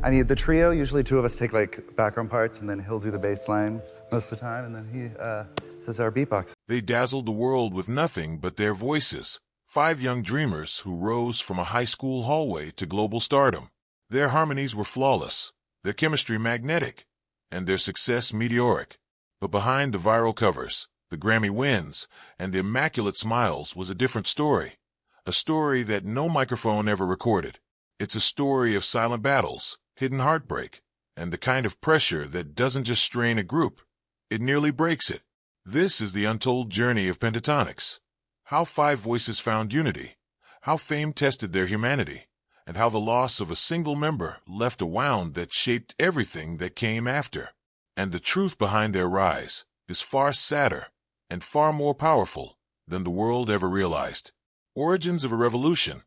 I mean, the trio, usually two of us take like background parts, and then he'll do the bass line most of the time, and then he does our beatbox. They dazzled the world with nothing but their voices. 5 young dreamers who rose from a high school hallway to global stardom. Their harmonies were flawless, their chemistry magnetic, and their success meteoric. But behind the viral covers, the Grammy wins, and the immaculate smiles was a different story. A story that no microphone ever recorded. It's a story of silent battles, hidden heartbreak, and the kind of pressure that doesn't just strain a group, it nearly breaks it. This is the untold journey of Pentatonix. How 5 voices found unity, how fame tested their humanity, and how the loss of a single member left a wound that shaped everything that came after. And the truth behind their rise is far sadder and far more powerful than the world ever realized. Origins of a revolution.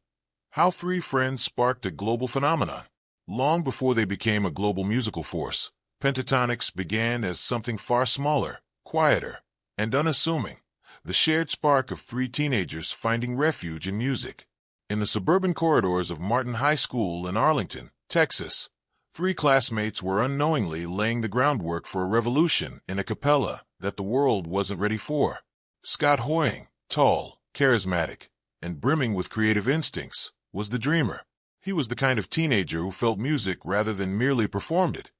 How 3 friends sparked a global phenomenon. Long before they became a global musical force, Pentatonix began as something far smaller, quieter, and unassuming. The shared spark of 3 teenagers finding refuge in music. In the suburban corridors of Martin High School in Arlington, Texas, 3 classmates were unknowingly laying the groundwork for a revolution in a cappella that the world wasn't ready for. Scott Hoying, tall, charismatic, and brimming with creative instincts, was the dreamer. He was the kind of teenager who felt music rather than merely performed it.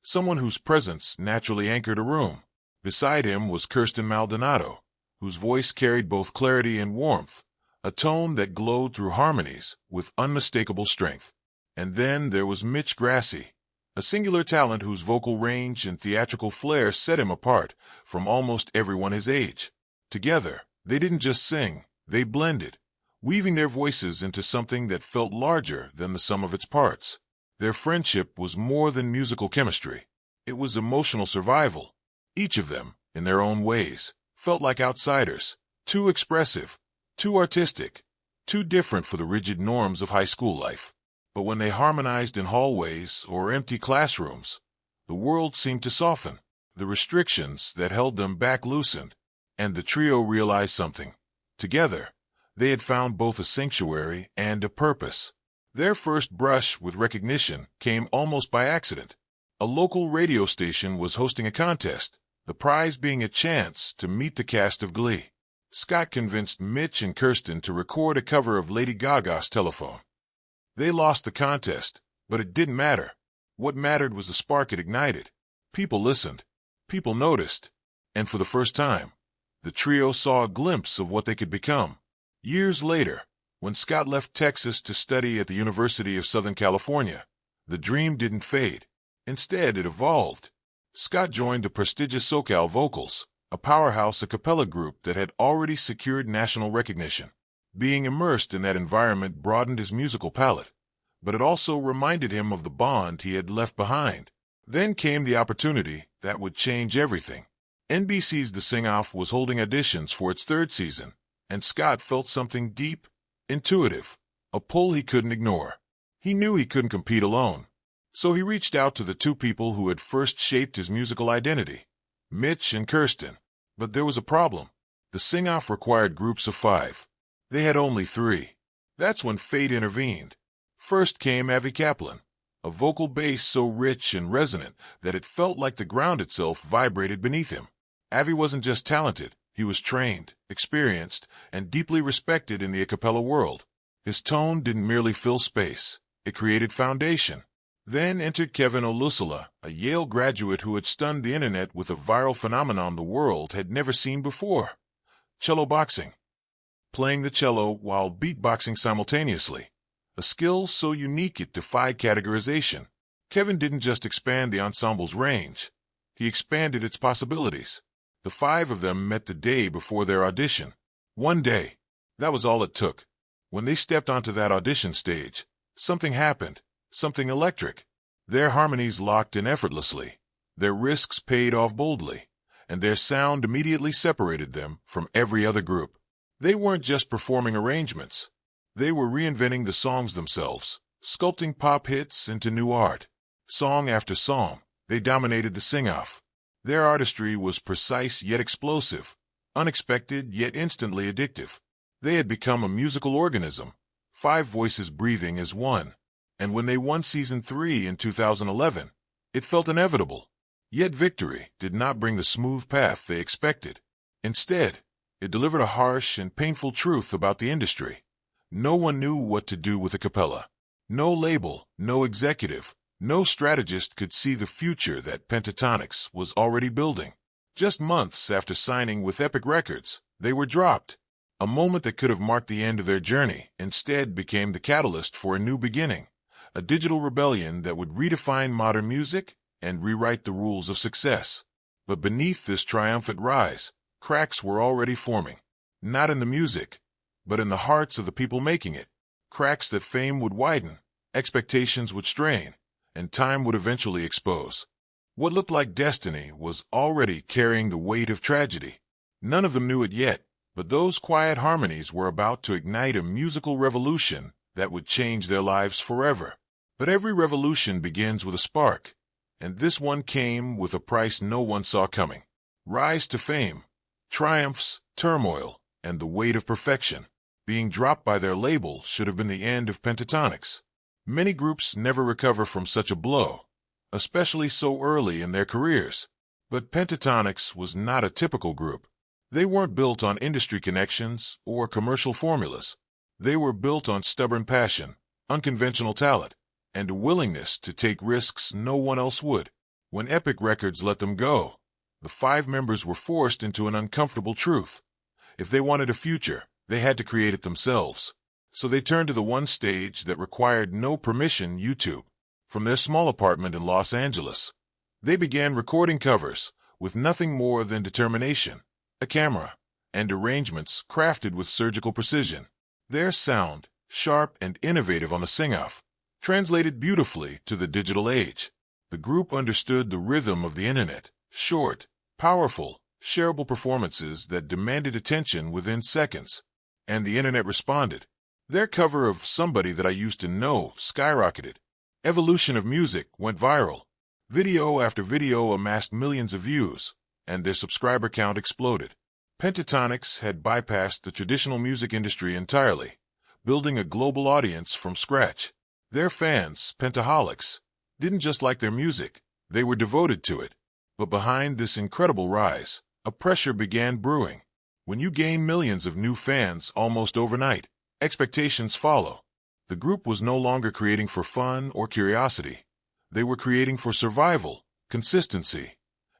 Someone whose presence naturally anchored a room. Beside him was Kirsten Maldonado, whose voice carried both clarity and warmth, a tone that glowed through harmonies with unmistakable strength. And then there was Mitch Grassi, a singular talent whose vocal range and theatrical flair set him apart from almost everyone his age. Together, they didn't just sing, they blended, weaving their voices into something that felt larger than the sum of its parts. Their friendship was more than musical chemistry. It was emotional survival. Each of them, in their own ways, felt like outsiders, too expressive, too artistic, too different for the rigid norms of high school life. But when they harmonized in hallways or empty classrooms, the world seemed to soften. The restrictions that held them back loosened, and the trio realized something. Together, they had found both a sanctuary and a purpose. Their first brush with recognition came almost by accident. A local radio station was hosting a contest, the prize being a chance to meet the cast of Glee. Scott convinced Mitch and Kirsten to record a cover of Lady Gaga's Telephone. They lost the contest, but it didn't matter. What mattered was the spark it ignited. People listened. People noticed. And for the first time, the trio saw a glimpse of what they could become. Years later, when Scott left Texas to study at the University of Southern California, the dream didn't fade. Instead, it evolved. Scott joined the prestigious SoCal Vocals, a powerhouse a cappella group that had already secured national recognition. Being immersed in that environment broadened his musical palette, but it also reminded him of the bond he had left behind. Then came the opportunity that would change everything. NBC's The Sing-Off was holding auditions for its 3rd season, and Scott felt something deep, intuitive, a pull he couldn't ignore. He knew he couldn't compete alone, so he reached out to the 2 people who had first shaped his musical identity, Mitch and Kirsten. But there was a problem. The Sing-Off required groups of 5. They had only 3. That's when fate intervened. First came Avi Kaplan, a vocal bass so rich and resonant that it felt like the ground itself vibrated beneath him. Avi wasn't just talented, he was trained, experienced, and deeply respected in the a cappella world. His tone didn't merely fill space, it created foundation. Then entered Kevin Olusala, a Yale graduate who had stunned the internet with a viral phenomenon the world had never seen before: cello boxing. Playing the cello while beatboxing simultaneously. A skill so unique it defied categorization. Kevin didn't just expand the ensemble's range, he expanded its possibilities. The 5 of them met the day before their audition. One day. That was all it took. When they stepped onto that audition stage, something happened, something electric. Their harmonies locked in effortlessly, their risks paid off boldly, and their sound immediately separated them from every other group. They weren't just performing arrangements. They were reinventing the songs themselves, sculpting pop hits into new art. Song after song, they dominated the Sing-Off. Their artistry was precise yet explosive, unexpected yet instantly addictive. They had become a musical organism, 5 voices breathing as one. And when they won Season 3 in 2011, it felt inevitable. Yet victory did not bring the smooth path they expected. Instead, it delivered a harsh and painful truth about the industry. No one knew what to do with a cappella. No label, no executive, no strategist could see the future that Pentatonix was already building. Just months after signing with Epic Records, they were dropped. A moment that could have marked the end of their journey instead became the catalyst for a new beginning, a digital rebellion that would redefine modern music and rewrite the rules of success. But beneath this triumphant rise, cracks were already forming. Not in the music, but in the hearts of the people making it. Cracks that fame would widen, expectations would strain, and time would eventually expose. What looked like destiny was already carrying the weight of tragedy. None of them knew it yet, but those quiet harmonies were about to ignite a musical revolution that would change their lives forever. But every revolution begins with a spark, and this one came with a price no one saw coming. Rise to fame, triumphs, turmoil, and the weight of perfection. Being dropped by their label should have been the end of Pentatonix. Many groups never recover from such a blow, especially so early in their careers. But Pentatonix was not a typical group. They weren't built on industry connections or commercial formulas. They were built on stubborn passion, unconventional talent, and a willingness to take risks no one else would. When Epic Records let them go, the 5 members were forced into an uncomfortable truth. If they wanted a future, they had to create it themselves. So they turned to the one stage that required no permission: YouTube. From their small apartment in Los Angeles, they began recording covers with nothing more than determination, a camera, and arrangements crafted with surgical precision. Their sound, sharp and innovative on the sing-off, translated beautifully to the digital age. The group understood the rhythm of the internet: short, powerful, shareable performances that demanded attention within seconds. And the internet responded. Their cover of Somebody That I Used to Know skyrocketed. Evolution of Music went viral. Video after video amassed millions of views, and their subscriber count exploded. Pentatonix had bypassed the traditional music industry entirely, building a global audience from scratch. Their fans, Pentaholics, didn't just like their music, they were devoted to it. But behind this incredible rise, a pressure began brewing. When you gain millions of new fans almost overnight, expectations follow. The group was no longer creating for fun or curiosity. They were creating for survival, consistency,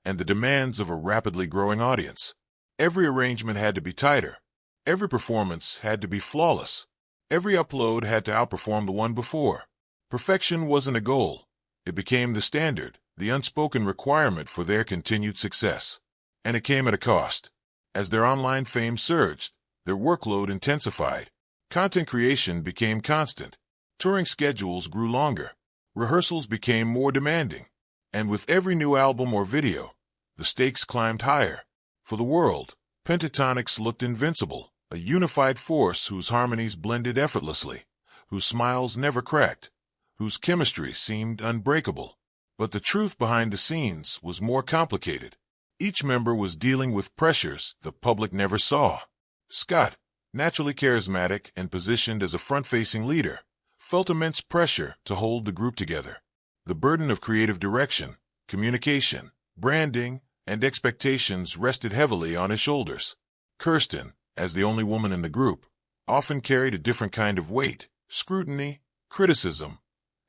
and the demands of a rapidly growing audience. Every arrangement had to be tighter. Every performance had to be flawless. Every upload had to outperform the one before. Perfection wasn't a goal. It became the standard, the unspoken requirement for their continued success. And it came at a cost. As their online fame surged, their workload intensified. Content creation became constant. Touring schedules grew longer. Rehearsals became more demanding. And with every new album or video, the stakes climbed higher. For the world, Pentatonix looked invincible, a unified force whose harmonies blended effortlessly, whose smiles never cracked, whose chemistry seemed unbreakable. But the truth behind the scenes was more complicated. Each member was dealing with pressures the public never saw. Scott, naturally charismatic and positioned as a front-facing leader, felt immense pressure to hold the group together. The burden of creative direction, communication, branding, and expectations rested heavily on his shoulders. Kirsten, as the only woman in the group, often carried a different kind of weight: scrutiny, criticism,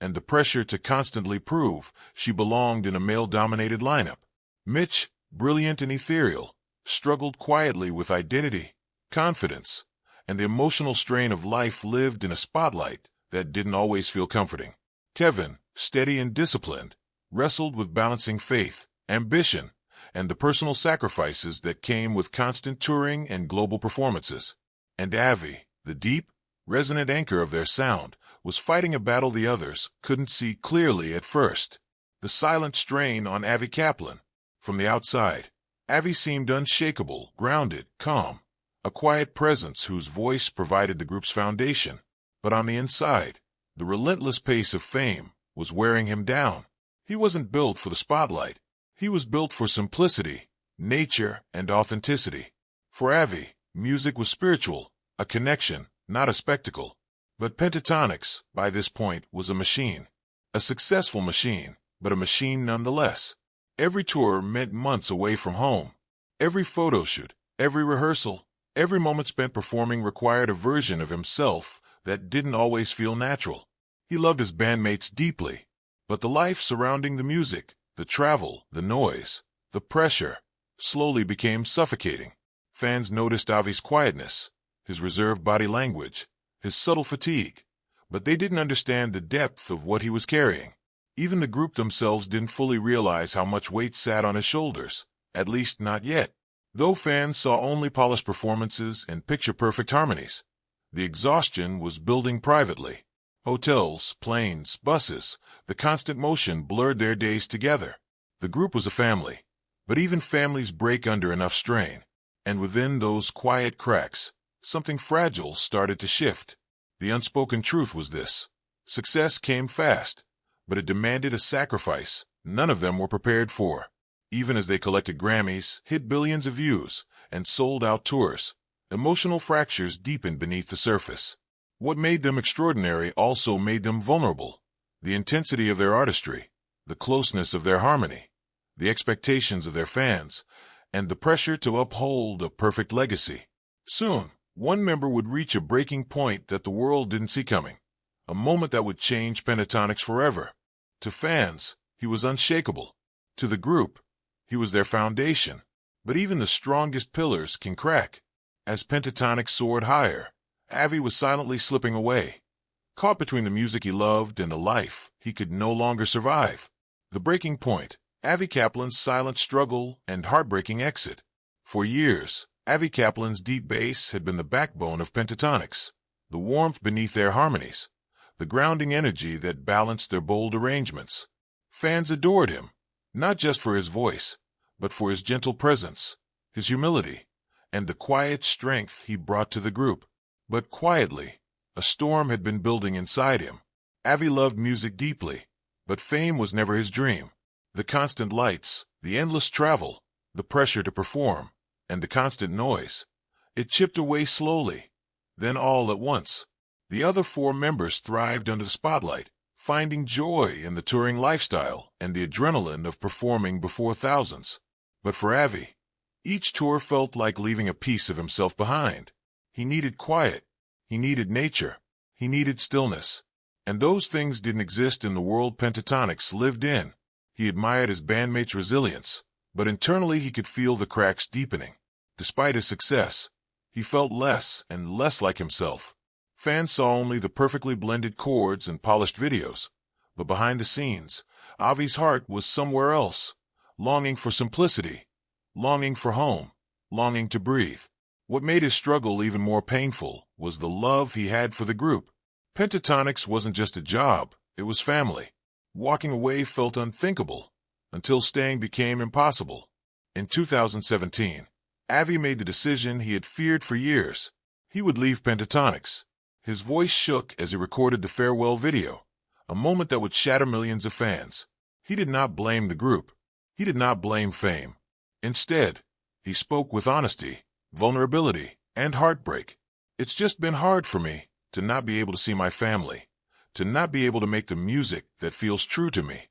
and the pressure to constantly prove she belonged in a male-dominated lineup. Mitch, brilliant and ethereal, struggled quietly with identity, confidence, and the emotional strain of life lived in a spotlight that didn't always feel comforting. Kevin, steady and disciplined, wrestled with balancing faith, ambition, and the personal sacrifices that came with constant touring and global performances. And Avi, the deep, resonant anchor of their sound, was fighting a battle the others couldn't see clearly at first. The silent strain on Avi Kaplan. From the outside, Avi seemed unshakable, grounded, calm, a quiet presence whose voice provided the group's foundation. But on the inside, the relentless pace of fame was wearing him down. He wasn't built for the spotlight. He was built for simplicity, nature, and authenticity. For Avi, music was spiritual, a connection, not a spectacle. But Pentatonix, by this point, was a machine. A successful machine, but a machine nonetheless. Every tour meant months away from home. Every photo shoot, every rehearsal, every moment spent performing required a version of himself that didn't always feel natural. He loved his bandmates deeply, but the life surrounding the music, the travel, the noise, the pressure, slowly became suffocating. Fans noticed Avi's quietness, his reserved body language, his subtle fatigue, but they didn't understand the depth of what he was carrying. Even the group themselves didn't fully realize how much weight sat on his shoulders, at least not yet. Though fans saw only polished performances and picture-perfect harmonies, the exhaustion was building privately. Hotels, planes, buses, the constant motion blurred their days together. The group was a family, but even families break under enough strain. And within those quiet cracks, something fragile started to shift. The unspoken truth was this: success came fast, but it demanded a sacrifice none of them were prepared for. Even as they collected Grammys, hit billions of views, and sold out tours, emotional fractures deepened beneath the surface. What made them extraordinary also made them vulnerable. The intensity of their artistry, the closeness of their harmony, the expectations of their fans, and the pressure to uphold a perfect legacy. Soon, one member would reach a breaking point that the world didn't see coming, a moment that would change Pentatonix forever. To fans, he was unshakable. To the group, he was their foundation. But even the strongest pillars can crack. As Pentatonix soared higher, Avi was silently slipping away, caught between the music he loved and a life he could no longer survive. The breaking point, Avi Kaplan's silent struggle and heartbreaking exit. For years, Avi Kaplan's deep bass had been the backbone of Pentatonix, the warmth beneath their harmonies, the grounding energy that balanced their bold arrangements. Fans adored him, not just for his voice, but for his gentle presence, his humility, and the quiet strength he brought to the group. But quietly, a storm had been building inside him. Avi loved music deeply, but fame was never his dream. The constant lights, the endless travel, the pressure to perform, and the constant noise. It chipped away slowly. Then all at once, the other four members thrived under the spotlight, finding joy in the touring lifestyle and the adrenaline of performing before thousands. But for Avi, each tour felt like leaving a piece of himself behind. He needed quiet, he needed nature, he needed stillness. And those things didn't exist in the world Pentatonix lived in. He admired his bandmates' resilience, but internally he could feel the cracks deepening. Despite his success, he felt less and less like himself. Fans saw only the perfectly blended chords and polished videos, but behind the scenes, Avi's heart was somewhere else, longing for simplicity, longing for home, longing to breathe. What made his struggle even more painful was the love he had for the group. Pentatonix wasn't just a job, it was family. Walking away felt unthinkable, until staying became impossible. In 2017, Avi made the decision he had feared for years. He would leave Pentatonix. His voice shook as he recorded the farewell video, a moment that would shatter millions of fans. He did not blame the group. He did not blame fame. Instead, he spoke with honesty, vulnerability, and heartbreak. It's just been hard for me to not be able to see my family, to not be able to make the music that feels true to me.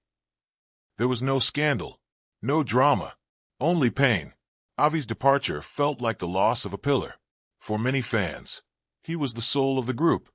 There was no scandal, no drama, only pain. Avi's departure felt like the loss of a pillar. For many fans, he was the soul of the group,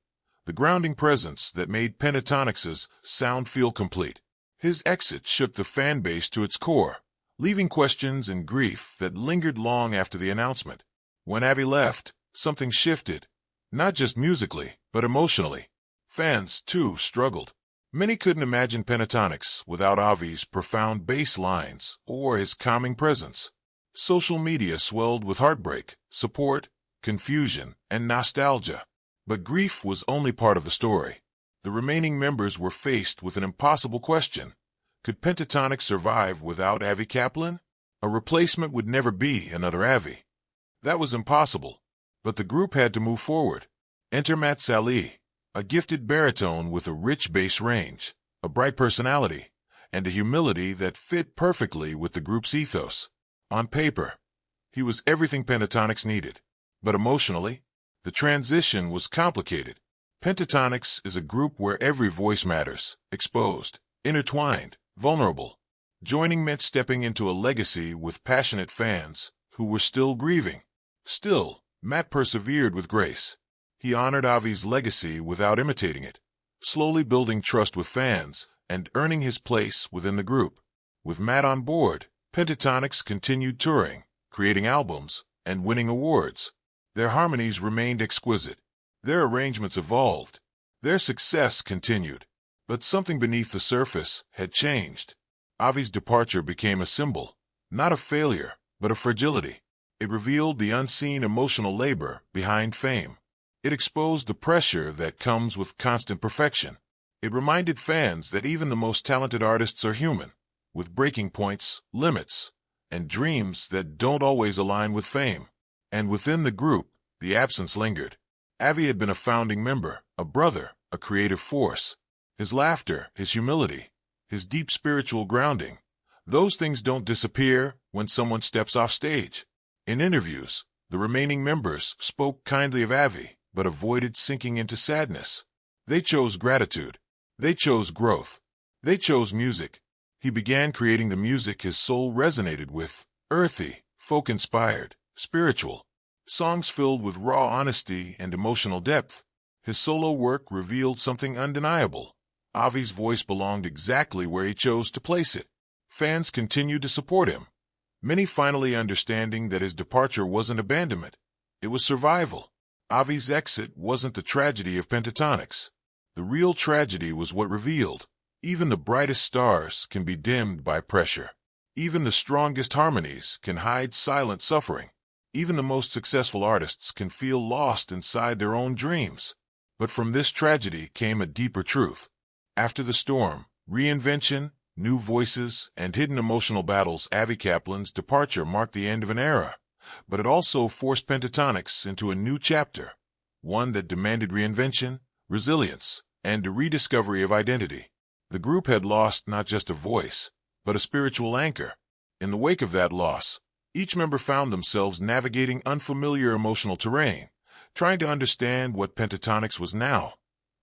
the grounding presence that made Pentatonix's sound feel complete. His exit shook the fan base to its core, leaving questions and grief that lingered long after the announcement. When Avi left, something shifted, not just musically, but emotionally. Fans, too, struggled. Many couldn't imagine Pentatonix without Avi's profound bass lines or his calming presence. Social media swelled with heartbreak, support, confusion, and nostalgia. But grief was only part of the story. The remaining members were faced with an impossible question. Could Pentatonix survive without Avi Kaplan? A replacement would never be another Avi. That was impossible. But the group had to move forward. Enter Matt Salih, a gifted baritone with a rich bass range, a bright personality, and a humility that fit perfectly with the group's ethos. On paper, he was everything Pentatonix needed. But emotionally, the transition was complicated. Pentatonix is a group where every voice matters, exposed, intertwined, vulnerable. Joining meant stepping into a legacy with passionate fans who were still grieving. Still, Matt persevered with grace. He honored Avi's legacy without imitating it, slowly building trust with fans and earning his place within the group. With Matt on board, Pentatonix continued touring, creating albums, and winning awards. Their harmonies remained exquisite. Their arrangements evolved. Their success continued. But something beneath the surface had changed. Avi's departure became a symbol, not of failure, but of fragility. It revealed the unseen emotional labor behind fame. It exposed the pressure that comes with constant perfection. It reminded fans that even the most talented artists are human, with breaking points, limits, and dreams that don't always align with fame. And within the group, the absence lingered. Avi had been a founding member, a brother, a creative force. His laughter, his humility, his deep spiritual grounding, those things don't disappear when someone steps off stage. In interviews, the remaining members spoke kindly of Avi, but avoided sinking into sadness. They chose gratitude. They chose growth. They chose music. He began creating the music his soul resonated with, earthy, folk-inspired, spiritual. Songs filled with raw honesty and emotional depth. His solo work revealed something undeniable. Avi's voice belonged exactly where he chose to place it. Fans continued to support him, many finally understanding that his departure wasn't abandonment. It was survival. Avi's exit wasn't the tragedy of Pentatonix. The real tragedy was what revealed. Even the brightest stars can be dimmed by pressure. Even the strongest harmonies can hide silent suffering. Even the most successful artists can feel lost inside their own dreams. But from this tragedy came a deeper truth. After the storm, reinvention, new voices, and hidden emotional battles, Avi Kaplan's departure marked the end of an era. But it also forced Pentatonix into a new chapter, one that demanded reinvention, resilience, and a rediscovery of identity. The group had lost not just a voice, but a spiritual anchor. In the wake of that loss, each member found themselves navigating unfamiliar emotional terrain, trying to understand what Pentatonix was now,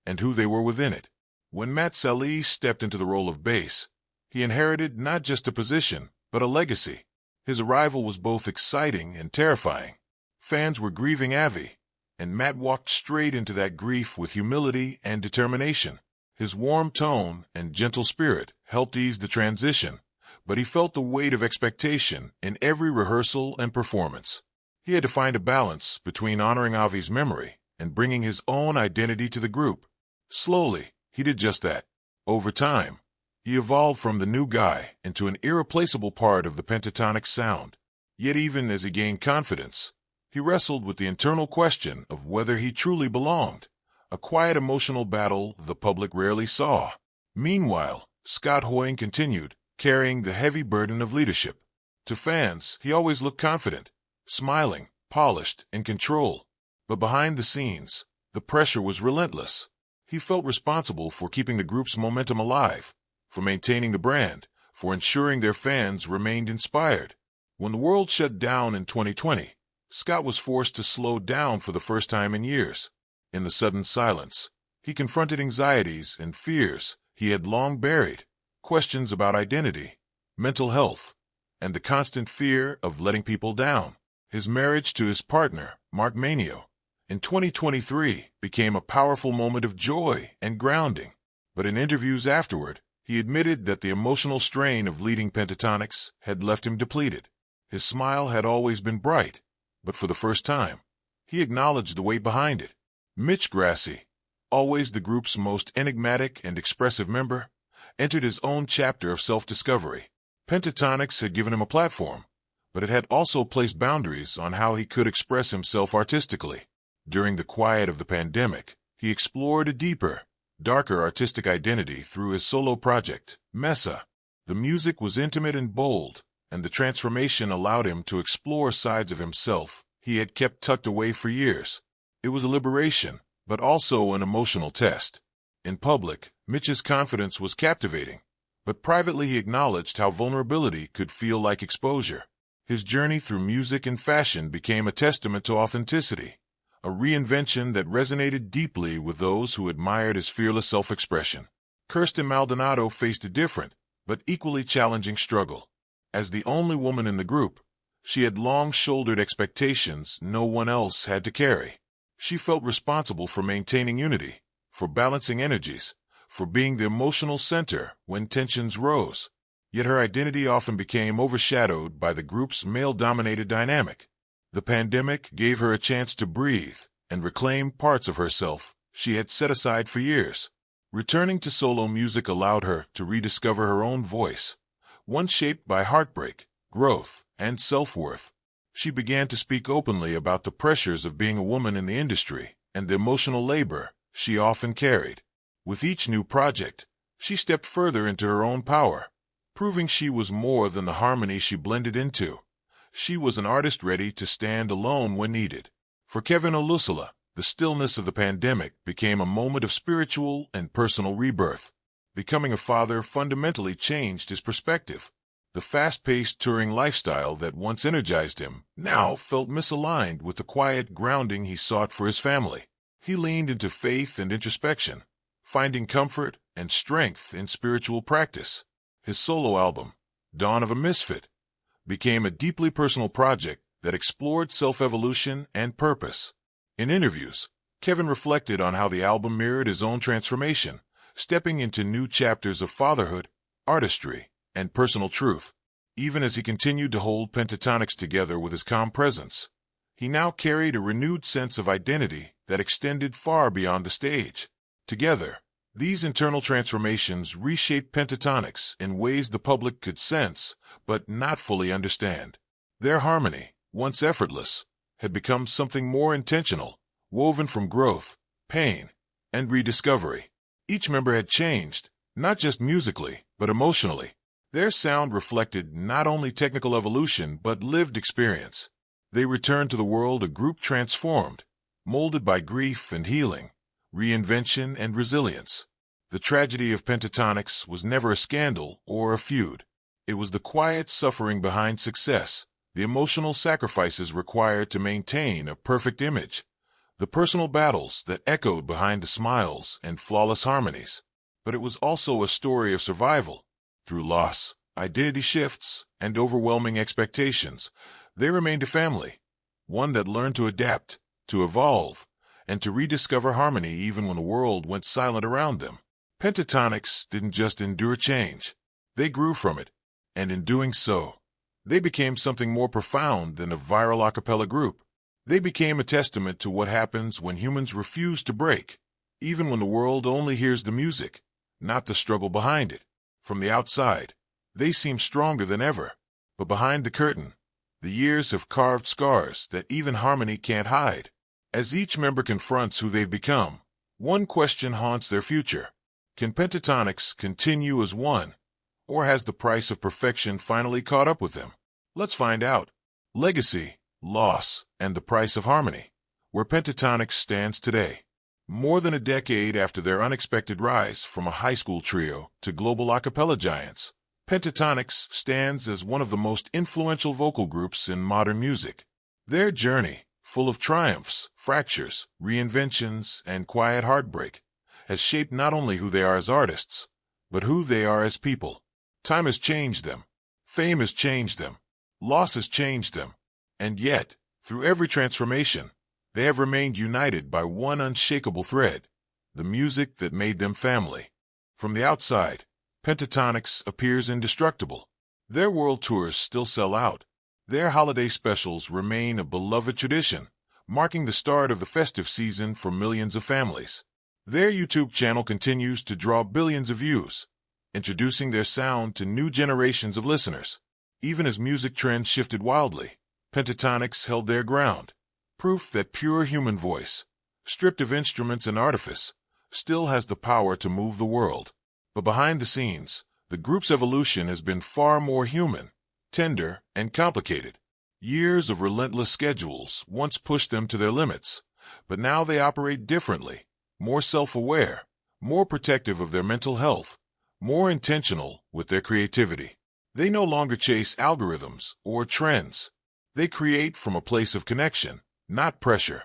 and who they were within it. When Matt Salih stepped into the role of bass, he inherited not just a position, but a legacy. His arrival was both exciting and terrifying. Fans were grieving Avi, and Matt walked straight into that grief with humility and determination. His warm tone and gentle spirit helped ease the transition, but he felt the weight of expectation in every rehearsal and performance. He had to find a balance between honoring Avi's memory and bringing his own identity to the group. Slowly, he did just that. Over time, he evolved from the new guy into an irreplaceable part of the Pentatonix sound. Yet even as he gained confidence, he wrestled with the internal question of whether he truly belonged, a quiet emotional battle the public rarely saw. Meanwhile, Scott Hoying continued, carrying the heavy burden of leadership. To fans, he always looked confident, smiling, polished, in control. But behind the scenes, the pressure was relentless. He felt responsible for keeping the group's momentum alive, for maintaining the brand, for ensuring their fans remained inspired. When the world shut down in 2020, Scott was forced to slow down for the first time in years. In the sudden silence, he confronted anxieties and fears he had long buried, questions about identity, mental health, and the constant fear of letting people down. His marriage to his partner, Mark Manio, in 2023 became a powerful moment of joy and grounding. But in interviews afterward, he admitted that the emotional strain of leading Pentatonix had left him depleted. His smile had always been bright, but for the first time, he acknowledged the weight behind it. Mitch Grassi, always the group's most enigmatic and expressive member, entered his own chapter of self-discovery. Pentatonix had given him a platform, but it had also placed boundaries on how he could express himself artistically. During the quiet of the pandemic, he explored a deeper, darker artistic identity through his solo project, Mesa. The music was intimate and bold, and the transformation allowed him to explore sides of himself he had kept tucked away for years. It was a liberation, but also an emotional test. In public, Mitch's confidence was captivating, but privately he acknowledged how vulnerability could feel like exposure. His journey through music and fashion became a testament to authenticity, a reinvention that resonated deeply with those who admired his fearless self-expression. Kirsten Maldonado faced a different, but equally challenging struggle. As the only woman in the group, she had long shouldered expectations no one else had to carry. She felt responsible for maintaining unity, for balancing energies, for being the emotional center when tensions rose. Yet her identity often became overshadowed by the group's male-dominated dynamic. The pandemic gave her a chance to breathe and reclaim parts of herself she had set aside for years. Returning to solo music allowed her to rediscover her own voice, one shaped by heartbreak, growth, and self-worth. She began to speak openly about the pressures of being a woman in the industry and the emotional labor she often carried. With each new project, she stepped further into her own power, proving she was more than the harmony she blended into. She was an artist ready to stand alone when needed. For Kevin Olusala, the stillness of the pandemic became a moment of spiritual and personal rebirth. Becoming a father fundamentally changed his perspective. The fast-paced touring lifestyle that once energized him now felt misaligned with the quiet grounding he sought for his family. He leaned into faith and introspection, finding comfort and strength in spiritual practice. His solo album, Dawn of a Misfit, became a deeply personal project that explored self-evolution and purpose. In interviews, Kevin reflected on how the album mirrored his own transformation, stepping into new chapters of fatherhood, artistry, and personal truth. Even as he continued to hold Pentatonix together with his calm presence, he now carried a renewed sense of identity that extended far beyond the stage. Together, these internal transformations reshaped Pentatonix in ways the public could sense, but not fully understand. Their harmony, once effortless, had become something more intentional, woven from growth, pain, and rediscovery. Each member had changed, not just musically, but emotionally. Their sound reflected not only technical evolution, but lived experience. They returned to the world a group transformed, molded by grief and healing, reinvention and resilience. The tragedy of Pentatonix was never a scandal or a feud. It was the quiet suffering behind success, the emotional sacrifices required to maintain a perfect image, the personal battles that echoed behind the smiles and flawless harmonies. But it was also a story of survival. Through loss, identity shifts, and overwhelming expectations, they remained a family, one that learned to adapt, to evolve, and to rediscover harmony even when the world went silent around them. Pentatonix didn't just endure change. They grew from it, and in doing so, they became something more profound than a viral a cappella group. They became a testament to what happens when humans refuse to break, even when the world only hears the music, not the struggle behind it. From the outside, they seem stronger than ever, but behind the curtain, the years have carved scars that even harmony can't hide. As each member confronts who they've become, one question haunts their future. Can Pentatonix continue as one, or has the price of perfection finally caught up with them? Let's find out. Legacy, loss, and the price of harmony. Where Pentatonix stands today. More than a decade after their unexpected rise from a high school trio to global a cappella giants, Pentatonix stands as one of the most influential vocal groups in modern music. Their journey, full of triumphs, fractures, reinventions, and quiet heartbreak, has shaped not only who they are as artists, but who they are as people. Time has changed them. Fame has changed them. Loss has changed them. And yet, through every transformation, they have remained united by one unshakable thread, the music that made them family. From the outside, Pentatonix appears indestructible. Their world tours still sell out. Their holiday specials remain a beloved tradition, marking the start of the festive season for millions of families. Their YouTube channel continues to draw billions of views, introducing their sound to new generations of listeners. Even as music trends shifted wildly, Pentatonix held their ground, proof that pure human voice, stripped of instruments and artifice, still has the power to move the world. But behind the scenes, the group's evolution has been far more human, tender, and complicated. Years of relentless schedules once pushed them to their limits, but now they operate differently, more self-aware, more protective of their mental health, more intentional with their creativity. They no longer chase algorithms or trends. They create from a place of connection, not pressure.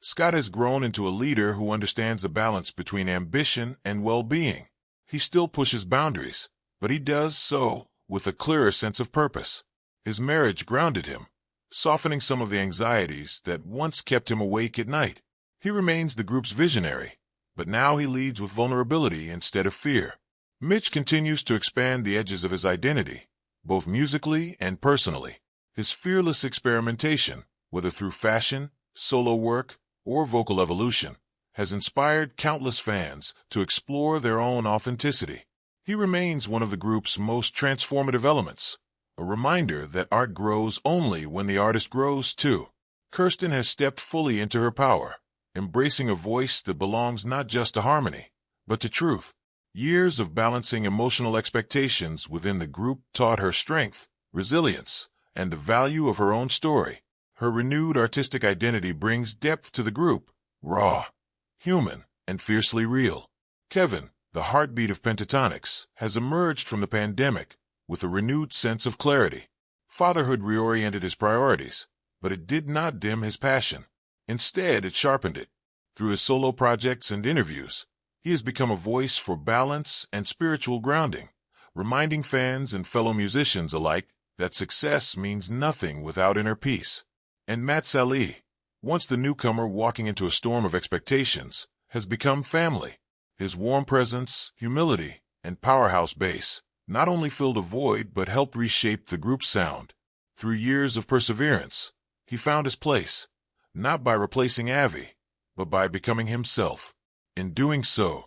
Scott has grown into a leader who understands the balance between ambition and well-being. He still pushes boundaries, but he does so with a clearer sense of purpose. His marriage grounded him, softening some of the anxieties that once kept him awake at night. He remains the group's visionary, but now he leads with vulnerability instead of fear. Mitch continues to expand the edges of his identity, both musically and personally. His fearless experimentation, whether through fashion, solo work, or vocal evolution, has inspired countless fans to explore their own authenticity. He remains one of the group's most transformative elements, a reminder that art grows only when the artist grows too. Kirsten has stepped fully into her power, embracing a voice that belongs not just to harmony, but to truth. Years of balancing emotional expectations within the group taught her strength, resilience, and the value of her own story. Her renewed artistic identity brings depth to the group, raw, human, and fiercely real. Kevin, the heartbeat of Pentatonix, has emerged from the pandemic with a renewed sense of clarity. Fatherhood reoriented his priorities, but it did not dim his passion. Instead, it sharpened it. Through his solo projects and interviews, he has become a voice for balance and spiritual grounding, reminding fans and fellow musicians alike that success means nothing without inner peace. And Matt Salih, once the newcomer walking into a storm of expectations, has become family. His warm presence, humility, and powerhouse bass not only filled a void but helped reshape the group's sound. Through years of perseverance, he found his place, not by replacing Avi, but by becoming himself. In doing so,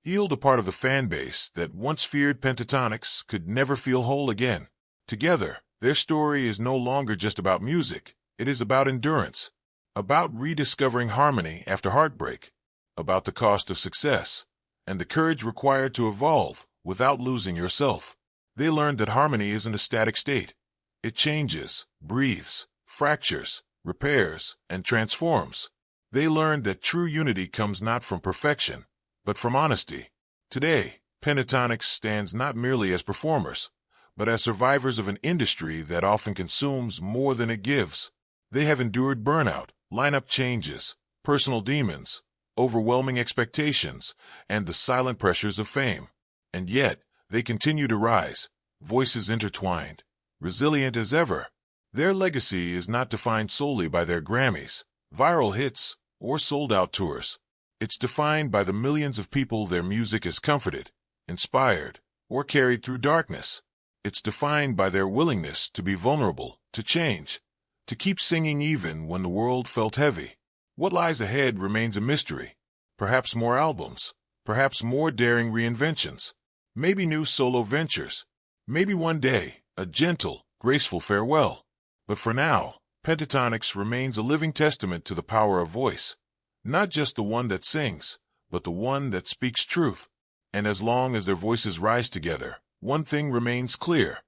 he healed a part of the fan base that once feared Pentatonix could never feel whole again. Together, their story is no longer just about music. It is about endurance, about rediscovering harmony after heartbreak, about the cost of success, and the courage required to evolve without losing yourself. They learned that harmony isn't a static state. It changes, breathes, fractures, repairs, and transforms. They learned that true unity comes not from perfection, but from honesty. Today, Pentatonix stands not merely as performers, but as survivors of an industry that often consumes more than it gives. They have endured burnout, lineup changes, personal demons, overwhelming expectations, and the silent pressures of fame. And yet, they continue to rise, voices intertwined, resilient as ever. Their legacy is not defined solely by their Grammys, viral hits, or sold-out tours. It's defined by the millions of people their music has comforted, inspired, or carried through darkness. It's defined by their willingness to be vulnerable, to change, to keep singing even when the world felt heavy. What lies ahead remains a mystery. Perhaps more albums, perhaps more daring reinventions, maybe new solo ventures, maybe one day a gentle, graceful farewell. But for now, Pentatonix remains a living testament to the power of voice. Not just the one that sings, but the one that speaks truth. And as long as their voices rise together, one thing remains clear.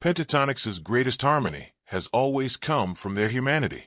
Pentatonix's greatest harmony has always come from their humanity.